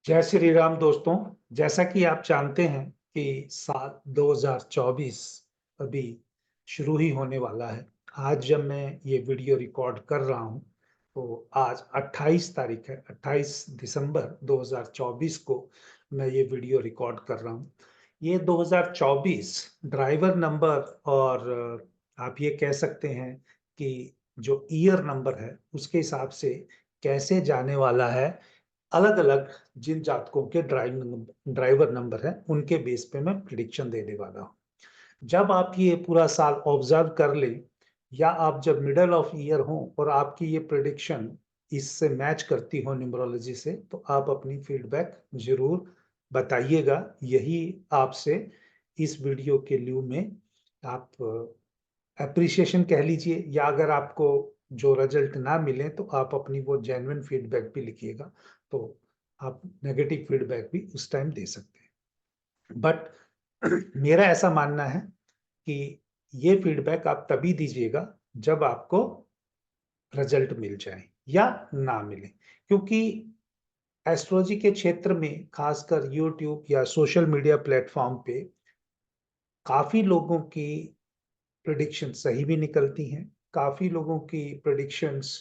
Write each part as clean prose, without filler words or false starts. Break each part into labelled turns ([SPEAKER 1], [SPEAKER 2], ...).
[SPEAKER 1] जय श्री राम दोस्तों। जैसा कि आप जानते हैं कि साल 2024 अभी शुरू ही होने वाला है। आज जब मैं ये वीडियो रिकॉर्ड कर रहा हूँ तो आज 28 तारीख है, 28 दिसंबर 2024 को मैं ये वीडियो रिकॉर्ड कर रहा हूँ। ये 2024 ड्राइवर नंबर और आप ये कह सकते हैं कि जो ईयर नंबर है उसके हिसाब से कैसे जाने वाला है। अलग-अलग जिन जातकों के ड्राइवर नंबर हैं, उनके बेस पे मैं प्रेडिक्शन देने वाला हूँ। जब आप ये पूरा साल ऑब्जर्व कर लें या आप जब मिडल ऑफ ईयर हो और आपकी ये प्रेडिक्शन इससे मैच करती हो न्यूमरोलॉजी से, तो आप अपनी फीडबैक ज़रूर बताइएगा। यही आपसे इस वीडियो के लिए में आप एप्रिसिएशन कह लीजिए, या अगर आपको जो रिजल्ट ना मिले तो आप अपनी वो जेन्युइन फीडबैक भी लिखिएगा, तो आप नेगेटिव फीडबैक भी उस टाइम दे सकते हैं। बट मेरा ऐसा मानना है कि ये फीडबैक आप तभी दीजिएगा जब आपको रिजल्ट मिल जाए या ना मिले, क्योंकि एस्ट्रोलॉजी के क्षेत्र में खासकर यूट्यूब या सोशल मीडिया प्लेटफॉर्म पे काफ़ी लोगों की प्रेडिक्शन सही भी निकलती हैं, काफ़ी लोगों की प्रेडिक्शंस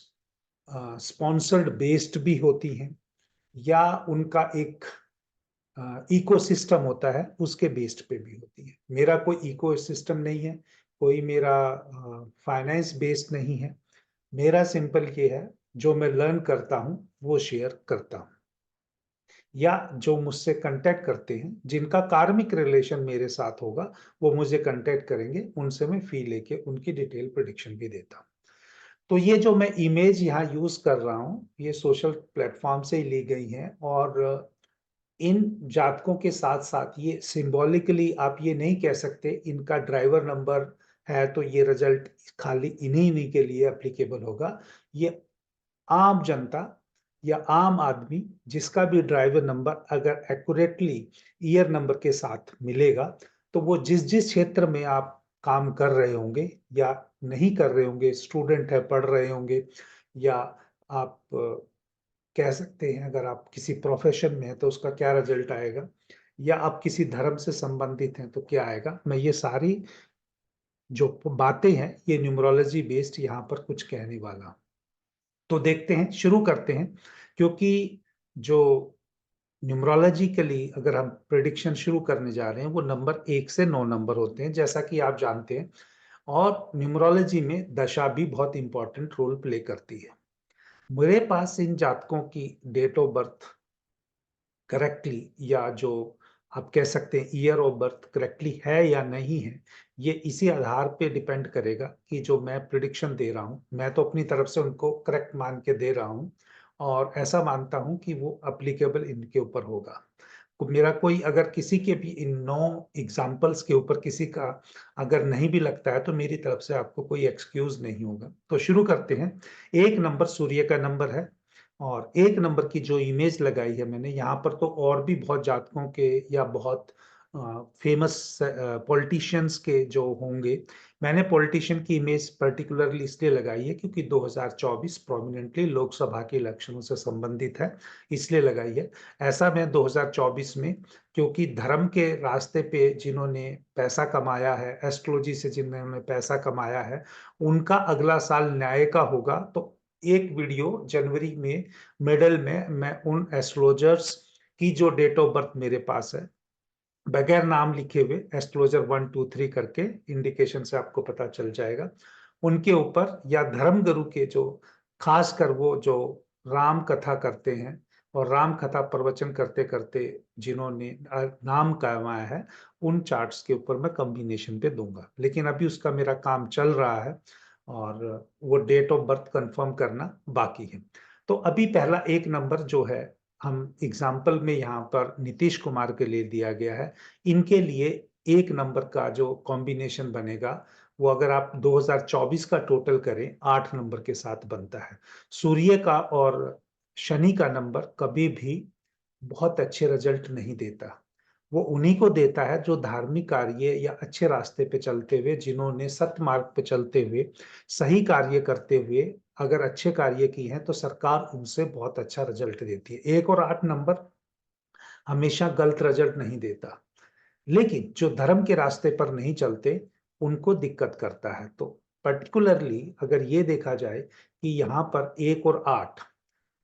[SPEAKER 1] स्पॉन्सर्ड बेस्ड भी होती हैं, या उनका एक इकोसिस्टम होता है उसके बेस्ड पे भी होती है। मेरा कोई इकोसिस्टम नहीं है, कोई मेरा फाइनेंस बेस्ड नहीं है। मेरा सिंपल ये है, जो मैं लर्न करता हूँ वो शेयर करता हूँ, या जो मुझसे कांटेक्ट करते हैं जिनका कार्मिक रिलेशन मेरे साथ होगा वो मुझे कांटेक्ट करेंगे, उनसे मैं फी लेके उनकी डिटेल प्रेडिक्शन भी देता हूँ। तो ये जो मैं इमेज यहाँ यूज कर रहा हूँ ये सोशल प्लेटफॉर्म से ही ली गई है, और इन जातकों के साथ-साथ ये सिंबॉलिकली आप ये नहीं कह सकते इनका ड्राइवर नंबर है तो ये रिजल्ट खाली इन्हीं-इन्हीं के लिए एप्लीकेबल होगा। ये आम जनता या आम आदमी जिसका भी ड्राइवर नंबर अगर एक्यूरेटली ईयर नंबर के साथ मिलेगा, तो वो जिस-जिस क्षेत्र में आप काम कर रहे होंगे या नहीं कर रहे होंगे, स्टूडेंट है, पढ़ रहे होंगे, या आप कह सकते हैं अगर आप किसी प्रोफ़ेशन में हैं तो उसका क्या रिज़ल्ट आएगा, या आप किसी धर्म से संबंधित हैं तो क्या आएगा। मैं ये सारी जो बातें हैं ये न्यूमरोलॉजी बेस्ड यहाँ पर कुछ कहने वाला हूँ। तो देखते हैं, शुरू करते हैं, क्योंकि जो न्यूमरोलॉजिकली अगर हम प्रेडिक्शन शुरू करने जा रहे हैं वो नंबर 1 से 9 नंबर होते हैं, जैसा कि आप जानते हैं। और न्यूमरोलॉजी में दशा भी बहुत इम्पोर्टेंट रोल प्ले करती है। मेरे पास इन जातकों की डेट ऑफ बर्थ करेक्टली, या जो आप कह सकते हैं ईयर ऑफ बर्थ करेक्टली है या नहीं है, ये इसी आधार पे डिपेंड करेगा कि जो मैं प्रेडिक्शन दे रहा हूँ, मैं तो अपनी तरफ से उनको करेक्ट मान के दे रहा हूँ और ऐसा मानता हूँ कि वो एप्लीकेबल इनके ऊपर होगा। तो मेरा कोई अगर किसी के भी इन 9 एग्ज़ाम्पल्स के ऊपर किसी का अगर नहीं भी लगता है, तो मेरी तरफ से आपको कोई एक्सक्यूज़ नहीं होगा। तो शुरू करते हैं। 1 नंबर सूर्य का नंबर है, और 1 नंबर की जो इमेज लगाई है मैंने, यहाँ पर तो और भी बहुत जातकों के या बहुत फेमस पॉलिटिशियंस के जो होंगे, मैंने पॉलिटिशियन की इमेज पर्टिकुलरली इसलिए लगाई है क्योंकि 2024 प्रोमिनेंटली लोकसभा के इलेक्शनों से संबंधित है, इसलिए लगाई है। ऐसा मैं 2024 में, क्योंकि धर्म के रास्ते पे जिन्होंने पैसा कमाया है, एस्ट्रोलॉजी से जिन्होंने पैसा कमाया है, उनका अगला साल न्याय का होगा। तो एक वीडियो जनवरी में मिडल में मैं उन एस्ट्रोलॉजर्स की जो डेट ऑफ बर्थ मेरे पास है, बगैर नाम लिखे हुए एस्ट्रोलॉजर 1, 2, 3 करके इंडिकेशन से आपको पता चल जाएगा। उनके ऊपर या धर्म गुरु के जो खासकर वो जो राम कथा करते हैं और राम कथा प्रवचन करते-करते जिन्होंने नाम कमाया है, उन चार्ट्स के ऊपर मैं कॉम्बिनेशन पे दूँगा। लेकिन अभी उसका मेरा काम चल रहा है और वो डेट ऑफ बर्थ कन्फर्म करना बाकी है। तो अभी पहला 1 नंबर जो है, हम एग्ज़ाम्पल में यहाँ पर नीतीश कुमार के लिए दिया गया है। इनके लिए 1 नंबर का जो कॉम्बिनेशन बनेगा, वो अगर आप 2024 का टोटल करें, 8 नंबर के साथ बनता है। सूर्य का और शनि का नंबर कभी भी बहुत अच्छे रिज़ल्ट नहीं देता। वो उन्हीं को देता है जो धार्मिक कार्य या अच्छे रास्ते पे चलते हुए, जिन्होंने सतमार्ग पे चलते हुए, सही कार्य करते हुए अगर अच्छे कार्य किए हैं, तो सरकार उनसे बहुत अच्छा रिज़ल्ट देती है। 1 और 8 नंबर हमेशा गलत रिजल्ट नहीं देता, लेकिन जो धर्म के रास्ते पर नहीं चलते उनको दिक्कत करता है। तो पर्टिकुलरली अगर ये देखा जाए कि यहाँ पर 1 और 8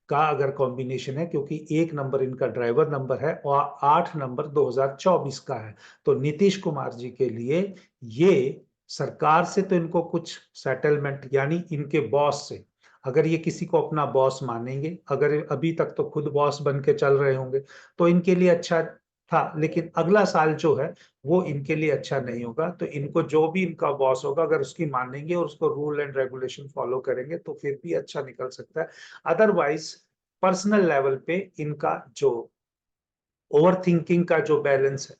[SPEAKER 1] का अगर कॉम्बिनेशन है, क्योंकि 1 नंबर इनका ड्राइवर नंबर है और 8 नंबर 2024 का है, तो नीतीश कुमार जी के लिए ये सरकार से तो इनको कुछ सेटलमेंट, यानी इनके बॉस से, अगर ये किसी को अपना बॉस मानेंगे, अगर अभी तक तो खुद बॉस बन के चल रहे होंगे तो इनके लिए अच्छा था, लेकिन अगला साल जो है वो इनके लिए अच्छा नहीं होगा। तो इनको जो भी इनका बॉस होगा अगर उसकी मानेंगे और उसको रूल एंड रेगुलेशन फॉलो करेंगे तो फिर भी अच्छा निकल सकता है। अदरवाइज पर्सनल लेवल पे इनका जो ओवर थिंकिंग का जो बैलेंस है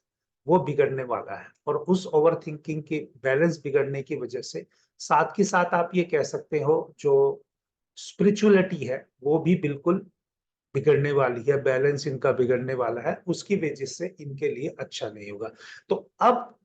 [SPEAKER 1] वो बिगड़ने वाला है, और उस ओवर थिंकिंग के बैलेंस बिगड़ने की वजह से साथ के साथ आप ये कह सकते हो जो स्पिरिचुअलिटी है वो भी बिल्कुल बिगड़ने वाली है, बैलेंस इनका बिगड़ने वाला है, उसकी वजह से इनके लिए अच्छा नहीं होगा। तो अब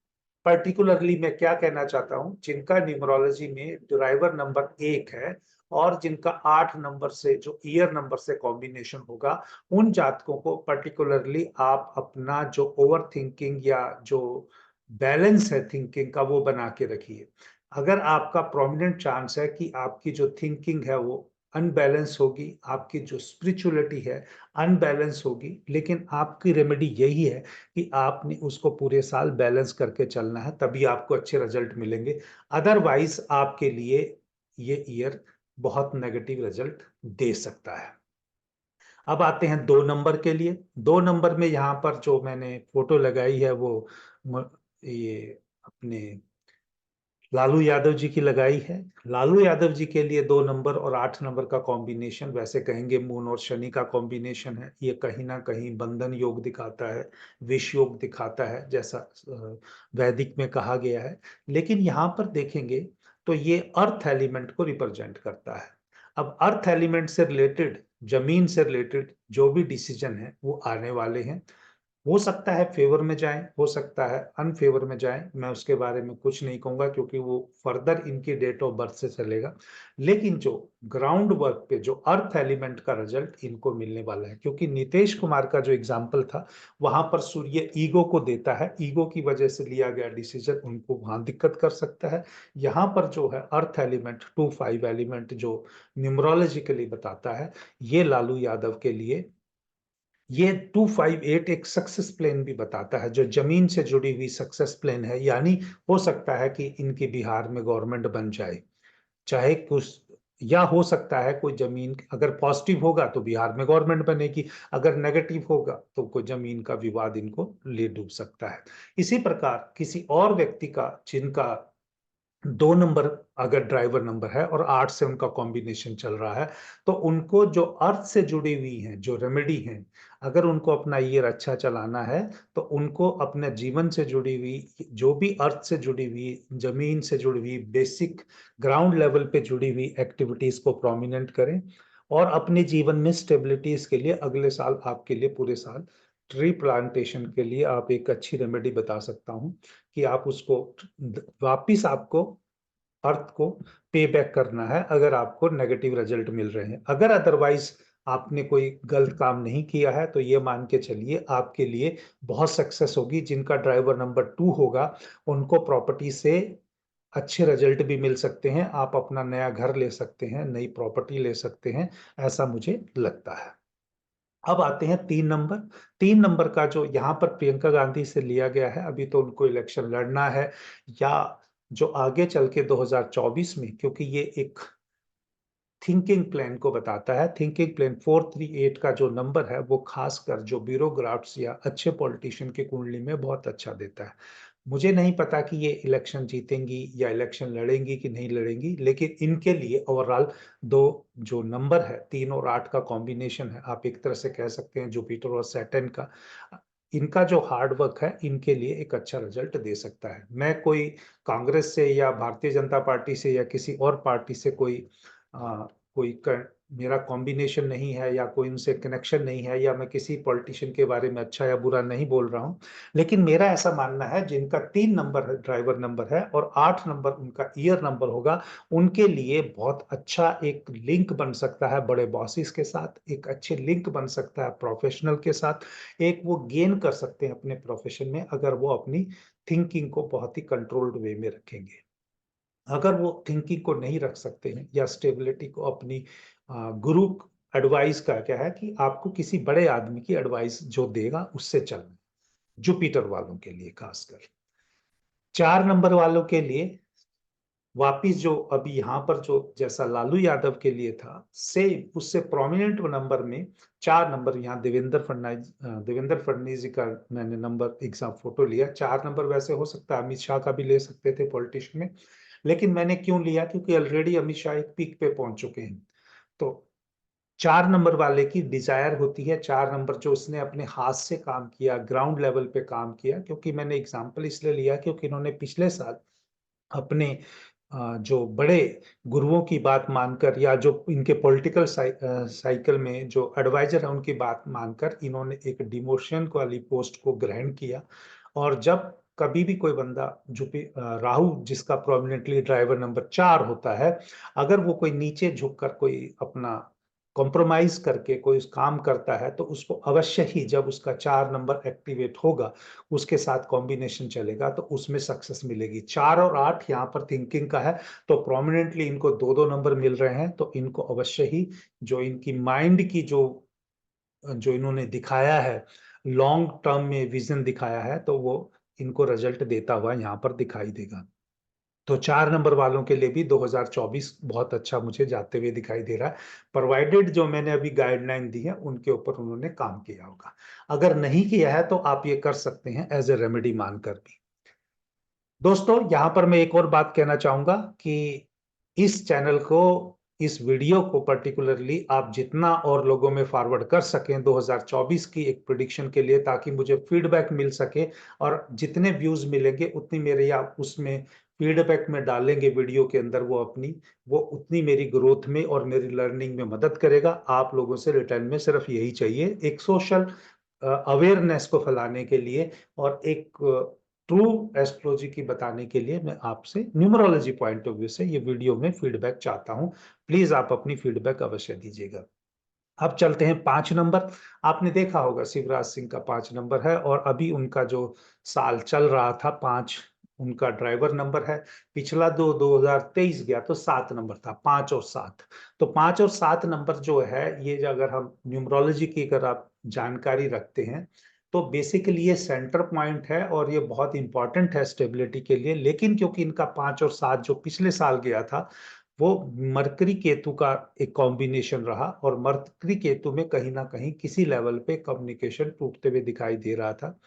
[SPEAKER 1] पर्टिकुलरली मैं क्या कहना चाहता हूं, जिनका न्यूमरोलॉजी में ड्राइवर नंबर 1 है और जिनका 8 नंबर से जो ईयर नंबर से कॉम्बिनेशन होगा, उन जातकों को पर्टिकुलरली आप अपना जो ओवर थिंकिंग या जो बैलेंस है थिंकिंग का वो बना के रखिए। अगर आपका प्रोमिनेंट चांस है कि आपकी जो थिंकिंग है वो अनबैलेंस होगी, आपकी जो स्पिरिचुअलिटी है अनबैलेंस होगी, लेकिन आपकी रेमेडी यही है कि आपने उसको पूरे साल बैलेंस करके चलना है, तभी आपको अच्छे रिजल्ट मिलेंगे। अदरवाइज आपके लिए ये ईयर बहुत नेगेटिव रिजल्ट दे सकता है। अब आते हैं 2 नंबर के लिए। 2 नंबर में यहाँ पर जो मैंने फोटो लगाई है वो ये अपने लालू यादव जी की लगाई है। लालू यादव जी के लिए 2 नंबर और 8 नंबर का कॉम्बिनेशन, वैसे कहेंगे मून और शनि का कॉम्बिनेशन है, ये कहीं ना कहीं बंधन योग दिखाता है, विष योग दिखाता है, जैसा वैदिक में कहा गया है। लेकिन यहाँ पर देखेंगे तो ये अर्थ एलिमेंट को रिप्रेजेंट करता है। अब अर्थ एलिमेंट से रिलेटेड, जमीन से रिलेटेड जो भी डिसीजन है वो आने वाले हैं। हो सकता है फेवर में जाएं, हो सकता है अनफेवर में जाएं, मैं उसके बारे में कुछ नहीं कहूंगा क्योंकि वो फर्दर इनकी डेट ऑफ बर्थ से चलेगा। लेकिन जो ग्राउंड वर्क पे जो अर्थ एलिमेंट का रिजल्ट इनको मिलने वाला है, क्योंकि नीतीश कुमार का जो एग्जाम्पल था वहां पर सूर्य ईगो को देता है, ईगो की वजह से लिया गया डिसीजन उनको वहां दिक्कत कर सकता है। यहाँ पर जो है अर्थ एलिमेंट 2-5 एलिमेंट जो न्यूमरोलॉजिकली बताता है, ये लालू यादव के लिए ये 258 एक सक्सेस प्लान भी बताता है, जो जमीन से जुड़ी हुई सक्सेस प्लान है। यानी हो सकता है कि इनके बिहार में गवर्नमेंट बन जाए, चाहे कुछ, या हो सकता है कोई जमीन अगर पॉजिटिव होगा तो बिहार में गवर्नमेंट बनेगी, अगर नेगेटिव होगा तो कोई जमीन का विवाद इनको ले डूब सकता है। इसी प्रकार किसी और व्यक्ति का जिनका 2 नंबर अगर ड्राइवर नंबर है और 8 से उनका कॉम्बिनेशन चल रहा है, तो उनको जो अर्थ से जुड़ी हुई है जो रेमेडी है, अगर उनको अपना ईयर अच्छा चलाना है तो उनको अपने जीवन से जुड़ी हुई जो भी अर्थ से जुड़ी हुई, जमीन से जुड़ी हुई, बेसिक ग्राउंड लेवल पे जुड़ी हुई एक्टिविटीज को प्रोमिनेंट करें, और अपने जीवन में स्टेबिलिटीज के लिए अगले साल आपके लिए पूरे साल ट्री प्लांटेशन के लिए आप एक अच्छी रेमेडी बता सकता हूं कि आप उसको वापिस आपको अर्थ को पे बैक करना है अगर आपको नेगेटिव रिजल्ट मिल रहे हैं। अगर अदरवाइज आपने कोई गलत काम नहीं किया है तो ये मान के चलिए आपके लिए बहुत सक्सेस होगी। जिनका ड्राइवर नंबर 2 होगा उनको प्रॉपर्टी से अच्छे रिजल्ट भी मिल सकते हैं, आप अपना नया घर ले सकते हैं, नई प्रॉपर्टी ले सकते हैं, ऐसा मुझे लगता है। अब आते हैं 3 नंबर। 3 नंबर का जो यहाँ पर प्रियंका गांधी से लिया गया है, अभी तो उनको इलेक्शन लड़ना है, या जो आगे चल के 2024 में, क्योंकि ये एक थिंकिंग प्लान को बताता है। थिंकिंग प्लान 438 का जो नंबर है वो खासकर जो ब्यूरोक्राट्स या अच्छे पॉलिटिशियन की कुंडली में बहुत अच्छा देता है। मुझे नहीं पता कि ये इलेक्शन जीतेंगी या इलेक्शन लड़ेंगी कि नहीं लड़ेंगी, लेकिन इनके लिए ओवरऑल दो जो नंबर है 3 और 8 का कॉम्बिनेशन है, आप एक तरह से कह सकते हैं जुपिटर और सैटर्न का, इनका जो हार्ड वर्क है इनके लिए एक अच्छा रिजल्ट दे सकता है। मैं कोई कांग्रेस से या भारतीय जनता पार्टी से या किसी और पार्टी से कोई मेरा कॉम्बिनेशन नहीं है या कोई उनसे कनेक्शन नहीं है या मैं किसी पॉलिटिशियन के बारे में अच्छा या बुरा नहीं बोल रहा हूँ, लेकिन मेरा ऐसा मानना है जिनका 3 नंबर है ड्राइवर नंबर है और 8 नंबर उनका ईयर नंबर होगा, उनके लिए बहुत अच्छा एक लिंक बन सकता है बड़े बॉसेस के साथ, एक अच्छे लिंक बन सकता है प्रोफेशनल के साथ, एक वो गेन कर सकते हैं अपने प्रोफेशन में अगर वो अपनी थिंकिंग को बहुत ही कंट्रोल्ड वे में रखेंगे। अगर वो थिंकिंग को नहीं रख सकते हैं या स्टेबिलिटी को अपनी गुरु एडवाइस का क्या है कि आपको किसी बड़े आदमी की एडवाइस जो देगा उससे चलना, जुपिटर वालों के लिए खासकर। 4 नंबर वालों के लिए वापिस जो अभी यहाँ पर जो जैसा लालू यादव के लिए था, सेम उससे प्रोमिनेंट नंबर में 4 नंबर यहाँ देवेंद्र फडणवीस जी का मैंने नंबर एग्जाम फोटो लिया। 4 नंबर वैसे हो सकता है अमित शाह का भी ले सकते थे पॉलिटिशियन में, लेकिन मैंने क्यों लिया क्योंकि ऑलरेडी अमित शाह एक पीक पे पहुंच चुके हैं। तो 4 नंबर वाले की डिजायर होती है, 4 नंबर जो उसने अपने हाथ से काम किया, ग्राउंड लेवल पे काम किया, क्योंकि मैंने एग्जाम्पल इसलिए लिया क्योंकि इन्होंने पिछले साल अपने जो बड़े गुरुओं की बात मानकर या जो इनके पॉलिटिकल साइकिल में जो एडवाइजर है उनकी बात मानकर इन्होंने एक डिमोशन वाली पोस्ट को ग्रहण किया। और जब कभी भी कोई बंदा राहु जिसका प्रोमिनेंटली ड्राइवर नंबर 4 होता है, अगर वो कोई नीचे झुककर कोई अपना कॉम्प्रोमाइज करके कोई काम करता है तो उसको अवश्य ही जब उसका 4 नंबर एक्टिवेट होगा, उसके साथ कॉम्बिनेशन चलेगा तो उसमें सक्सेस मिलेगी। 4 और 8 यहाँ पर थिंकिंग का है, तो प्रोमिनेंटली इनको 2-2 नंबर मिल रहे हैं, तो इनको अवश्य ही जो इनकी माइंड की जो इन्होंने दिखाया है, लॉन्ग टर्म में विजन दिखाया है, तो वो इनको रिजल्ट देता हुआ यहाँ पर दिखाई देगा। तो 4 नंबर वालों के लिए भी 2024 बहुत अच्छा मुझे जाते हुए दिखाई दे रहा है, प्रोवाइडेड जो मैंने अभी गाइडलाइन दी है उनके ऊपर उन्होंने काम किया होगा। अगर नहीं किया है तो आप ये कर सकते हैं एज ए रेमेडी मानकर भी। दोस्तों, यहाँ पर मैं एक और बात कहना चाहूंगा कि इस चैनल को, इस वीडियो को पर्टिकुलरली आप जितना और लोगों में फॉरवर्ड कर सकें 2024 की एक प्रिडिक्शन के लिए, ताकि मुझे फीडबैक मिल सके और जितने व्यूज मिलेंगे उतनी मेरे या उसमें फीडबैक में डालेंगे वीडियो के अंदर वो उतनी मेरी ग्रोथ में और मेरी लर्निंग में मदद करेगा। आप लोगों से रिटर्न में सिर्फ यही चाहिए, एक सोशल अवेयरनेस को फैलाने के लिए और एक ट्रू एस्ट्रोलॉजी की बताने के लिए मैं आपसे न्यूमरोलॉजी पॉइंट ऑफ व्यू से ये वीडियो में फीडबैक चाहता हूं। प्लीज आप अपनी फीडबैक अवश्य दीजिएगा। अब चलते हैं 5 नंबर। आपने देखा होगा शिवराज सिंह का 5 नंबर है और अभी उनका जो साल चल रहा था 5 उनका ड्राइवर नंबर है। पिछला 2023 गया तो 7 नंबर था, 5 और 7। तो 5 और 7 नंबर जो है ये अगर हम न्यूमरोलॉजी की अगर आप जानकारी रखते हैं तो बेसिकली ये सेंटर पॉइंट है और ये बहुत इंपॉर्टेंट है स्टेबिलिटी के लिए। लेकिन क्योंकि इनका 5 और 7 जो पिछले साल गया था वो मरकरी केतु का एक कॉम्बिनेशन रहा और मरकरी केतु में कहीं ना कहीं किसी लेवल पे कम्युनिकेशन टूटते हुए दिखाई दे रहा था।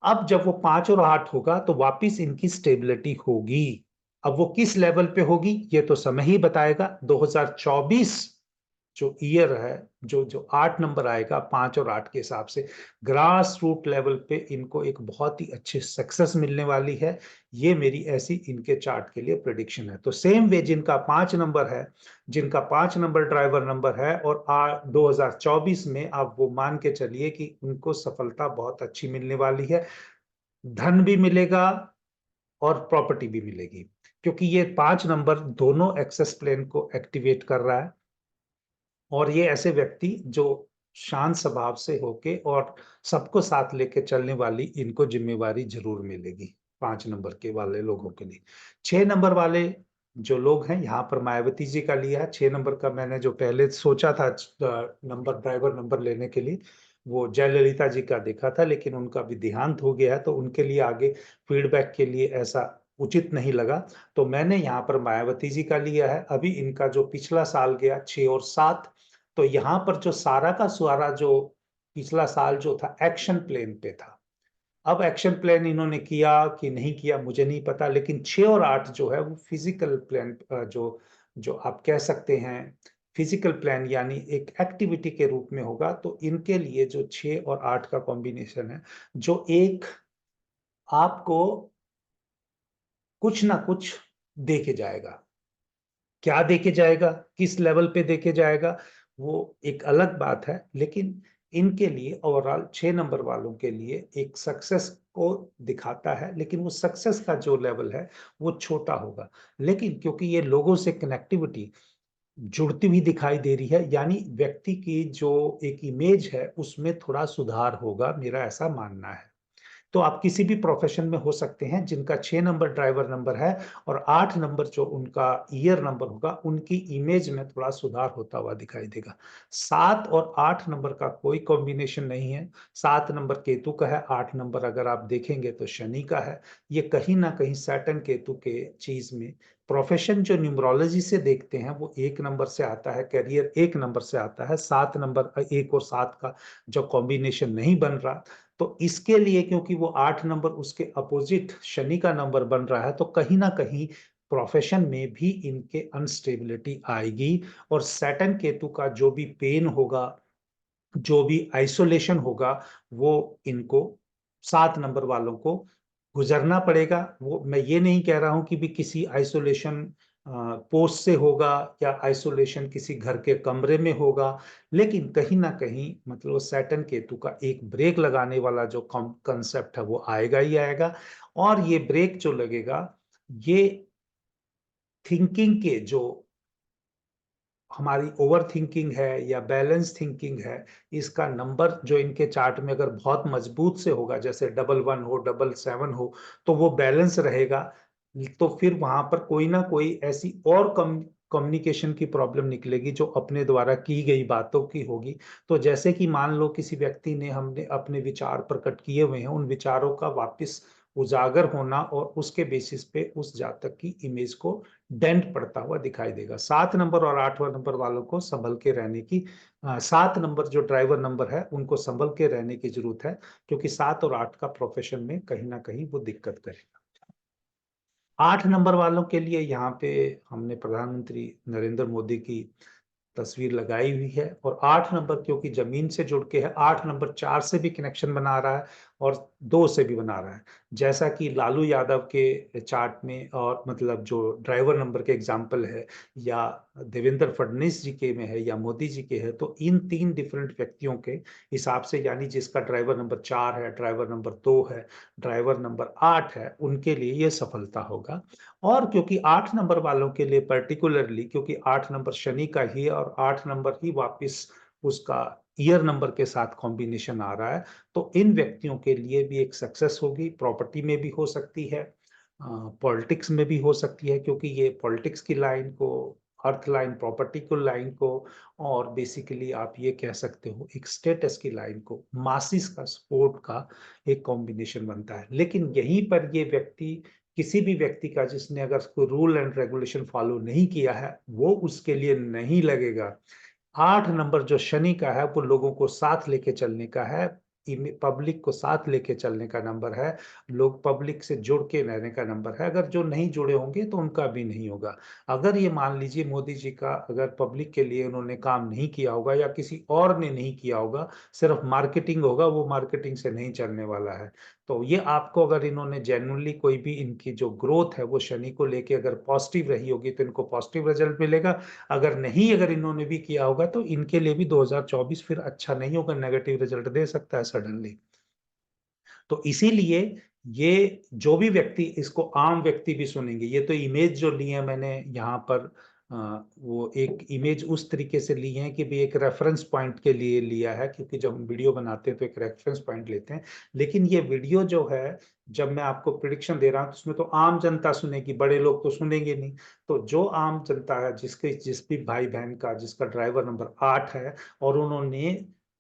[SPEAKER 1] अब जब वो 5 और 8 होगा तो वापिस इनकी स्टेबिलिटी होगी। अब वो किस लेवल पे होगी ये तो समय ही बताएगा। 2024 जो ईयर है, जो जो 8 नंबर आएगा 5 और 8 के हिसाब से ग्रास रूट लेवल पे इनको एक बहुत ही अच्छी सक्सेस मिलने वाली है। ये मेरी ऐसी इनके चार्ट के लिए प्रेडिक्शन है। तो सेम वे जिनका 5 नंबर है, जिनका 5 नंबर ड्राइवर नंबर है और 2024 में आप वो मान के चलिए कि उनको सफलता बहुत अच्छी मिलने वाली है, धन भी मिलेगा और प्रॉपर्टी भी मिलेगी, क्योंकि ये 5 नंबर दोनों एक्सेस प्लेन को एक्टिवेट कर रहा है। और ये ऐसे व्यक्ति जो शांत स्वभाव से होके और सबको साथ लेके चलने वाली इनको जिम्मेवारी जरूर मिलेगी 5 नंबर के वाले लोगों के लिए। 6 नंबर वाले जो लोग हैं यहाँ पर मायावती जी का लिया है। 6 नंबर का मैंने जो पहले सोचा था नंबर ड्राइवर नंबर लेने के लिए वो जयललिता जी का देखा था, लेकिन उनका भी देहांत हो गया है तो उनके लिए आगे फीडबैक के लिए ऐसा उचित नहीं लगा। तो मैंने यहाँ पर मायावती जी का लिया है। अभी इनका जो पिछला साल गया 6 और 7, तो यहाँ पर जो सारा का सारा जो पिछला साल जो था एक्शन प्लेन पे था। अब एक्शन प्लान इन्होंने किया कि नहीं किया मुझे नहीं पता, लेकिन 6 और 8 जो है वो फिजिकल प्लान, जो जो आप कह सकते हैं फिजिकल प्लान यानी एक एक्टिविटी के रूप में होगा। तो इनके लिए जो 6 और 8 का कॉम्बिनेशन है जो एक आपको कुछ ना कुछ दे के जाएगा। क्या देके जाएगा, किस लेवल पे देके जाएगा, वो एक अलग बात है। लेकिन इनके लिए ओवरऑल 6 नंबर वालों के लिए एक सक्सेस को दिखाता है, लेकिन वो सक्सेस का जो लेवल है वो छोटा होगा। लेकिन क्योंकि ये लोगों से कनेक्टिविटी जुड़ती हुई दिखाई दे रही है, यानी व्यक्ति की जो एक इमेज है उसमें थोड़ा सुधार होगा, मेरा ऐसा मानना है। तो आप किसी भी प्रोफेशन में हो सकते हैं जिनका 6 नंबर ड्राइवर नंबर है और 8 नंबर जो उनका ईयर नंबर होगा, उनकी इमेज में थोड़ा सुधार होता हुआ दिखाई देगा। 7 और 8 नंबर का कोई कॉम्बिनेशन नहीं है। 7 नंबर केतु का है, 8 नंबर अगर आप देखेंगे तो शनि का है। ये कहीं न कहीं सैटर्न केतु के चीज़ में प्रोफेशन जो न्यूमरोलॉजी से देखते हैं वो 1 नंबर से आता है, करियर 1 नंबर से आता है। 7 नंबर 1 और 7 का जो कॉम्बिनेशन नहीं बन रहा, तो इसके लिए क्योंकि वो 8 नंबर उसके अपोजिट शनि का नंबर बन रहा है, तो कहीं न कहीं प्रोफेशन में भी इनके अनस्टेबिलिटी आएगी और सैटर्न केतु का जो भी पेन होगा, जो भी आइसोलेशन होगा, वो इनको 7 नंबर वालों को गुजरना पड़ेगा। वो मैं ये नहीं कह रहा हूँ कि भी किसी आइसोलेशन पोस्ट से होगा या आइसोलेशन किसी घर के कमरे में होगा, लेकिन कहीं न कहीं मतलब सैटर्न केतु का एक ब्रेक लगाने वाला जो कॉन्सेप्ट है वो आएगा ही आएगा। और ये ब्रेक जो लगेगा, ये थिंकिंग के जो हमारी ओवर थिंकिंग है या बैलेंस थिंकिंग है, इसका नंबर जो इनके चार्ट में अगर बहुत मजबूत से होगा, जैसे 11 हो, 77 हो, तो वो बैलेंस रहेगा। तो फिर वहां पर कोई ना कोई ऐसी और कम्युनिकेशन की प्रॉब्लम निकलेगी जो अपने द्वारा की गई बातों की होगी। तो जैसे कि मान लो किसी व्यक्ति ने हमने अपने विचार प्रकट किए हुए हैं, उन विचारों का वापस उजागर होना और उसके बेसिस पे उस जातक की इमेज को डेंट पड़ता हुआ दिखाई देगा। 7 नंबर और 8वां नंबर वालों को संभल के रहने की 7 नंबर जो ड्राइवर नंबर है उनको संभल के रहने की जरूरत है, क्योंकि 7 और 8 का प्रोफेशन में कहीं ना कहीं वो दिक्कत करेगा। 8 नंबर वालों के लिए यहाँ पे हमने प्रधानमंत्री नरेंद्र मोदी की तस्वीर लगाई हुई है और 8 नंबर क्योंकि जमीन से जुड़ के है, 8 नंबर 4 से भी कनेक्शन बना रहा है और 2 से भी बना रहा है। जैसा कि लालू यादव के चार्ट में और मतलब जो ड्राइवर नंबर के एग्जाम्पल है, या देवेंद्र फडणवीस जी के में है या मोदी जी के है, तो इन 3 डिफरेंट व्यक्तियों के हिसाब से, यानी जिसका ड्राइवर नंबर 4 है, ड्राइवर नंबर 2 है, ड्राइवर नंबर 8 है, उनके लिए ये सफलता होगा। और क्योंकि 8 नंबर वालों के लिए पर्टिकुलरली, क्योंकि 8 नंबर शनि का ही है और 8 नंबर ही वापस उसका ईयर नंबर के साथ कॉम्बिनेशन आ रहा है, तो इन व्यक्तियों के लिए भी एक सक्सेस होगी। प्रॉपर्टी में भी हो सकती है, पॉलिटिक्स में भी हो सकती है, क्योंकि ये पॉलिटिक्स की लाइन को, अर्थ लाइन, प्रॉपर्टी को लाइन को, और बेसिकली आप ये कह सकते हो एक स्टेटस की लाइन को, मासिस का सपोर्ट का एक कॉम्बिनेशन बनता है। लेकिन यहीं पर ये व्यक्ति, किसी भी व्यक्ति का जिसने अगर कोई रूल एंड रेगुलेशन फॉलो नहीं किया है, वो उसके लिए नहीं लगेगा। 8 नंबर जो शनि का है वो लोगों को साथ लेके चलने का है, पब्लिक को साथ लेके चलने का नंबर है, लोग पब्लिक से जुड़ के रहने का नंबर है। अगर जो नहीं जुड़े होंगे तो उनका भी नहीं होगा। अगर ये मान लीजिए मोदी जी का अगर पब्लिक के लिए उन्होंने काम नहीं किया होगा या किसी और ने नहीं किया होगा, सिर्फ मार्केटिंग होगा, वो मार्केटिंग से नहीं चलने वाला है। तो ये आपको, अगर इन्होंने जेन्युइनली कोई भी इनकी जो ग्रोथ है वो शनि को लेके अगर पॉजिटिव रही होगी तो इनको पॉजिटिव रिजल्ट मिलेगा। अगर नहीं, अगर इन्होंने भी किया होगा तो इनके लिए भी 2024 फिर अच्छा नहीं होगा, नेगेटिव रिजल्ट दे सकता है सडनली। तो इसीलिए ये जो भी व्यक्ति, इसको आम व्यक्ति भी सुनेंगे, ये तो इमेज जो ली है मैंने यहाँ पर, वो एक इमेज उस तरीके से ली है कि भी एक रेफरेंस पॉइंट के लिए लिया है, क्योंकि जब हम वीडियो बनाते हैं तो एक रेफरेंस पॉइंट लेते हैं। लेकिन ये वीडियो जो है, जब मैं आपको प्रिडिक्शन दे रहा हूँ तो उसमें तो आम जनता सुनेगी, बड़े लोग तो सुनेंगे नहीं। तो जो आम जनता है, जिसके जिस भी भाई बहन का जिसका ड्राइवर नंबर 8 है और उन्होंने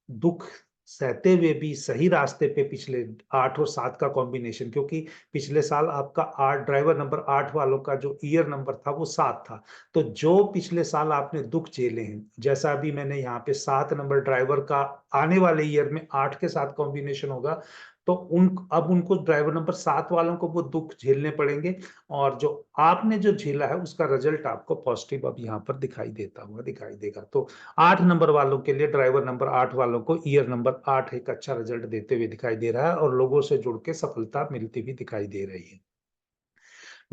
[SPEAKER 1] दुख सहते हुए भी सही रास्ते पे, पिछले 8 और 7 का कॉम्बिनेशन, क्योंकि पिछले साल आपका 8 ड्राइवर नंबर 8 वालों का जो ईयर नंबर था वो 7 था। तो जो पिछले साल आपने दुख झेले हैं, जैसा अभी मैंने यहाँ पे 7 नंबर ड्राइवर का आने वाले ईयर में 8 के साथ कॉम्बिनेशन होगा, तो अब उनको ड्राइवर नंबर 7 वालों को वो दुख झेलने पड़ेंगे, और जो आपने जो झेला है उसका रिजल्ट आपको पॉजिटिव अब यहाँ पर दिखाई देता हुआ दिखाई देगा। तो 8 नंबर वालों के लिए, ड्राइवर नंबर 8 वालों को ईयर नंबर 8 एक अच्छा रिजल्ट देते हुए दिखाई दे रहा है और लोगों से जुड़ के सफलता मिलती हुई दिखाई दे रही है।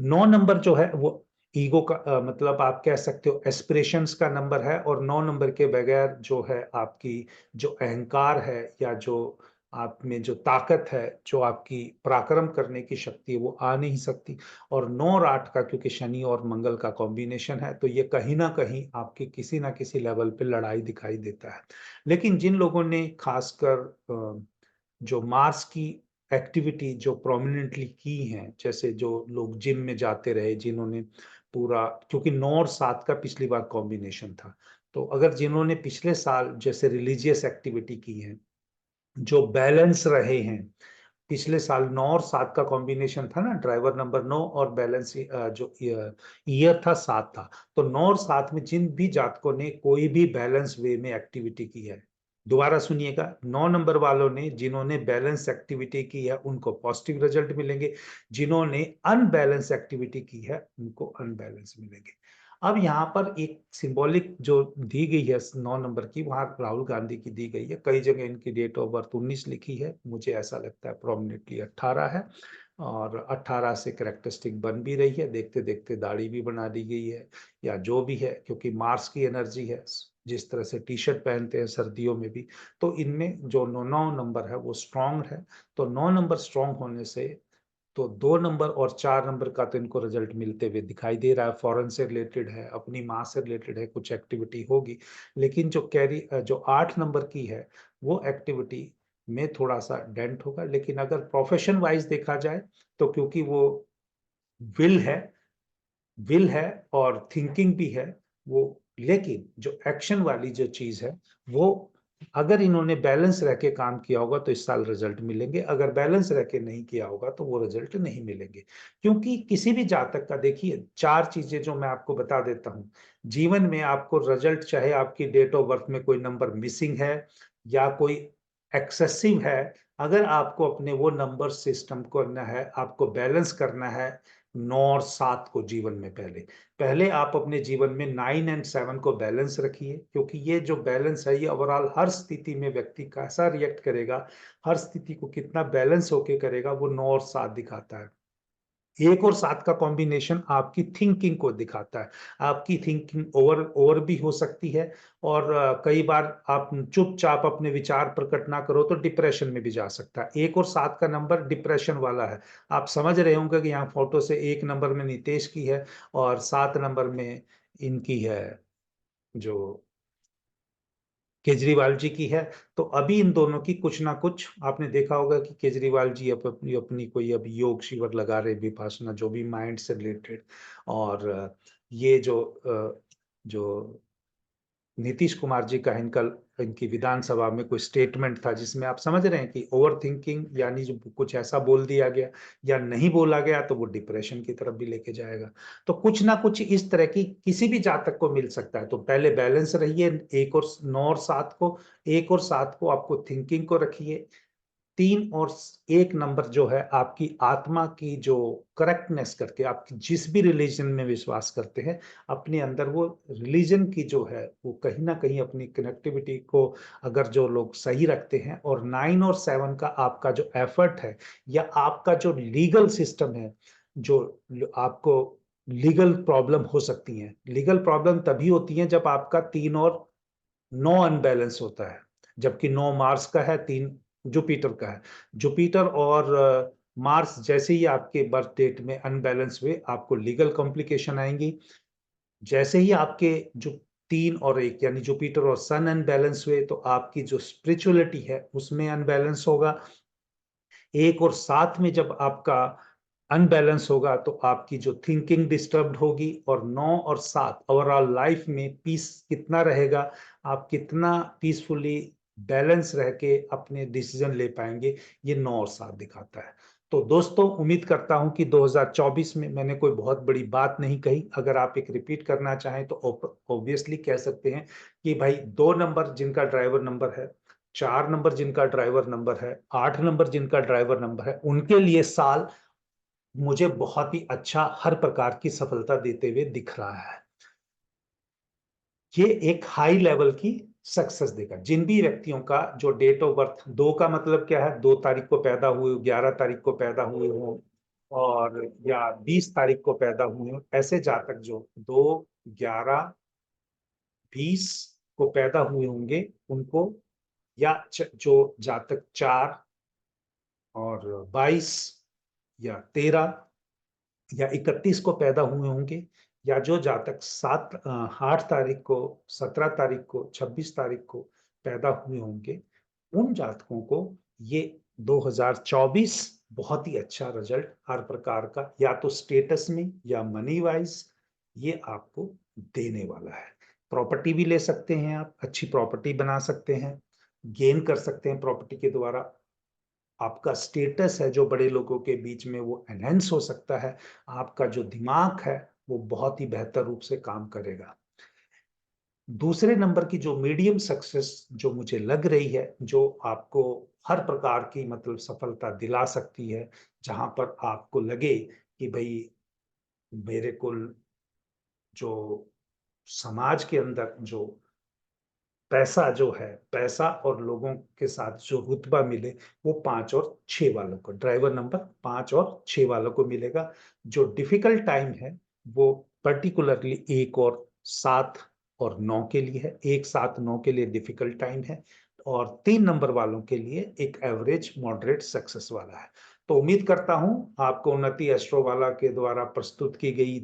[SPEAKER 1] 9 नंबर जो है वो ईगो का मतलब आप कह सकते हो एस्पिरेशंस का नंबर है, और 9 नंबर के बगैर जो है आपकी जो अहंकार है या जो आप में जो ताकत है, जो आपकी पराक्रम करने की शक्ति है, वो आ नहीं सकती। और 9 और 8 का क्योंकि शनि और मंगल का कॉम्बिनेशन है, तो ये कहीं ना कहीं आपकी किसी ना किसी लेवल पे लड़ाई दिखाई देता है। लेकिन जिन लोगों ने खासकर जो मार्स की एक्टिविटी जो प्रोमिनेंटली की हैं, जैसे जो लोग जिम में जाते रहे, जिन्होंने पूरा, क्योंकि 9 और 7 का पिछली बार कॉम्बिनेशन था, तो अगर जिन्होंने पिछले साल जैसे रिलीजियस एक्टिविटी की है, जो बैलेंस रहे हैं, पिछले साल 9 और 7 का कॉम्बिनेशन था ना, ड्राइवर नंबर 9 और बैलेंस जो ईयर था 7 था, तो 9 और 7 में जिन भी जातकों ने कोई भी बैलेंस वे में एक्टिविटी की है, दोबारा सुनिएगा, 9 नंबर वालों ने जिन्होंने बैलेंस एक्टिविटी की है उनको पॉजिटिव रिजल्ट मिलेंगे, जिन्होंने अनबैलेंस एक्टिविटी की है उनको अनबैलेंस मिलेंगे। अब यहाँ पर एक सिंबॉलिक जो दी गई है 9 नंबर की, वहां राहुल गांधी की दी गई है, कई जगह इनकी डेट ऑफ बर्थ 19 लिखी है, मुझे ऐसा लगता है प्रोमिनेंटली 18 है, और 18 से कैरेक्टरिस्टिक बन भी रही है, देखते देखते दाढ़ी भी बना दी गई है, या जो भी है, क्योंकि मार्स की एनर्जी है, जिस तरह से टी शर्ट पहनते हैं सर्दियों में भी, तो इनमें जो 9 नंबर है वो स्ट्रांग है। तो 9 नंबर स्ट्रांग होने से तो 2 नंबर और 4 नंबर का तो इनको रिजल्ट मिलते हुए दिखाई दे रहा है, फॉरेन से रिलेटेड है, अपनी माँ से रिलेटेड है, कुछ एक्टिविटी होगी। लेकिन जो 8 नंबर की है वो एक्टिविटी में थोड़ा सा डेंट होगा। लेकिन अगर प्रोफेशन वाइज देखा जाए, तो क्योंकि वो विल है, विल है और थिंकिंग भी है वो, लेकिन जो एक्शन वाली जो चीज है वो, अगर इन्होंने बैलेंस रह के काम किया होगा तो इस साल रिजल्ट मिलेंगे, अगर बैलेंस रह के नहीं किया होगा तो वो रिजल्ट नहीं मिलेंगे। क्योंकि किसी भी जातक का देखिए, 4 चीजें जो मैं आपको बता देता हूं, जीवन में आपको रिजल्ट, चाहे आपकी डेट ऑफ बर्थ में कोई नंबर मिसिंग है या कोई एक्सेसिव है, अगर आपको अपने वो नंबर सिस्टम करना है, आपको बैलेंस करना है 9 और 7 को जीवन में, पहले पहले आप अपने जीवन में 9 एंड 7 को बैलेंस रखिए, क्योंकि ये जो बैलेंस है ये ओवरऑल हर स्थिति में व्यक्ति कैसा रिएक्ट करेगा, हर स्थिति को कितना बैलेंस होके करेगा, वो 9 और 7 दिखाता है। 1 और 7 का कॉम्बिनेशन आपकी थिंकिंग को दिखाता है, आपकी थिंकिंग ओवर भी हो सकती है, और कई बार आप चुपचाप अपने विचार प्रकट ना करो तो डिप्रेशन में भी जा सकता है। 1 और 7 का नंबर डिप्रेशन वाला है। आप समझ रहे होंगे कि यहाँ फोटो से 1 नंबर में नीतीश की है और 7 नंबर में इनकी है, जो केजरीवाल जी की है। तो अभी इन दोनों की कुछ ना कुछ आपने देखा होगा कि केजरीवाल जी अपनी अपनी कोई अभी योग शिविर लगा रहे, विपासना, जो भी माइंड से रिलेटेड। और ये जो नीतीश कुमार जी का इनकी विधानसभा में कोई स्टेटमेंट था, जिसमें आप समझ रहे हैं कि ओवर थिंकिंग, यानी जो कुछ ऐसा बोल दिया गया या नहीं बोला गया तो वो डिप्रेशन की तरफ भी लेके जाएगा। तो कुछ ना कुछ इस तरह की किसी भी जातक को मिल सकता है। तो पहले बैलेंस रहिए 1 और 9 और 7 को, 1 और 7 को आपको थिंकिंग को रखिए, 3 और 1 नंबर जो है आपकी आत्मा की जो करेक्टनेस करके, आप जिस भी रिलीजन में विश्वास करते हैं, अपने अंदर वो रिलीजन की जो है वो कहीं ना कहीं अपनी कनेक्टिविटी को अगर जो लोग सही रखते हैं, और 9 और 7 का आपका जो एफर्ट है या आपका जो लीगल सिस्टम है, जो आपको लीगल प्रॉब्लम हो सकती है, लीगल प्रॉब्लम तभी होती है जब आपका 3 और 9 अनबैलेंस होता है, जबकि 9 मार्स का है, 3 जुपिटर का है। जुपिटर और मार्स जैसे ही आपके बर्थ डेट में अनबैलेंस हुए, आपको लीगल कॉम्प्लिकेशन आएंगी। जैसे ही आपके जो 3 और 1 यानी जुपिटर और सन अनबैलेंस हुए, तो आपकी जो स्पिरिचुअलिटी है उसमें अनबैलेंस होगा। 1 और 7 में जब आपका अनबैलेंस होगा तो आपकी जो थिंकिंग डिस्टर्ब्ड होगी, और 9 और 7 ओवरऑल लाइफ में पीस कितना रहेगा, आप कितना पीसफुली बैलेंस रह के अपने डिसीजन ले पाएंगे, ये 9 और 7 दिखाता है। तो दोस्तों, उम्मीद करता हूं कि 2024 में मैंने कोई बहुत बड़ी बात नहीं कही। अगर आप एक रिपीट करना चाहें तो ऑब्वियसली कह सकते हैं कि भाई 2 नंबर जिनका ड्राइवर नंबर है, 4 नंबर जिनका ड्राइवर नंबर है, 8 नंबर जिनका ड्राइवर नंबर है, उनके लिए साल मुझे बहुत ही अच्छा, हर प्रकार की सफलता देते हुए दिख रहा है। ये एक हाई लेवल की सक्सेस देगा। जिन भी व्यक्तियों का जो डेट ऑफ बर्थ 2 का मतलब क्या है, 2 तारीख को पैदा हुए, 11 तारीख को पैदा हुए हो, और या 20 तारीख को पैदा हुए हो, ऐसे जातक जो 2, 11, 20 को पैदा हुए होंगे उनको, या जो जातक 4 और 22 या 13 या 31 को पैदा हुए होंगे, या जो जातक 8 तारीख को, 17 तारीख को, 26 तारीख को पैदा हुए होंगे, उन जातकों को ये 2024 बहुत ही अच्छा रिजल्ट हर प्रकार का, या तो स्टेटस में या मनी वाइज, ये आपको देने वाला है। प्रॉपर्टी भी ले सकते हैं आप, अच्छी प्रॉपर्टी बना सकते हैं, गेन कर सकते हैं प्रॉपर्टी के द्वारा। आपका स्टेटस है जो बड़े लोगों के बीच में, वो एनहेंस हो सकता है। आपका जो दिमाग है वो बहुत ही बेहतर रूप से काम करेगा। दूसरे नंबर की जो मीडियम सक्सेस जो मुझे लग रही है, जो आपको हर प्रकार की मतलब सफलता दिला सकती है, जहां पर आपको लगे कि भाई मेरे को जो समाज के अंदर जो पैसा जो है, पैसा और लोगों के साथ जो रुतबा मिले, वो 5 और 6 वालों को, ड्राइवर नंबर 5 और 6 वालों को मिलेगा। जो डिफिकल्ट टाइम है वो पर्टिकुलरली 1 और 7 और 9 के लिए है। 1, 7, 9 के लिए डिफिकल्ट टाइम है, और 3 नंबर वालों के लिए एक एवरेज मॉडरेट सक्सेस वाला है। तो उम्मीद करता हूं आपको उन्नति एस्ट्रो वाला के द्वारा प्रस्तुत की गई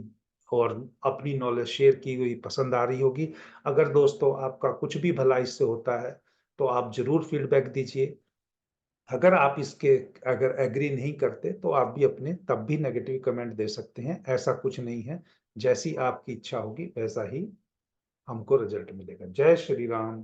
[SPEAKER 1] और अपनी नॉलेज शेयर की हुई पसंद आ रही होगी। अगर दोस्तों आपका कुछ भी भला इससे होता है तो आप जरूर फीडबैक दीजिए। अगर आप इसके अगर एग्री नहीं करते तो आप भी अपने तब भी नेगेटिव कमेंट दे सकते हैं, ऐसा कुछ नहीं है। जैसी आपकी इच्छा होगी वैसा ही हमको रिजल्ट मिलेगा। जय श्री राम।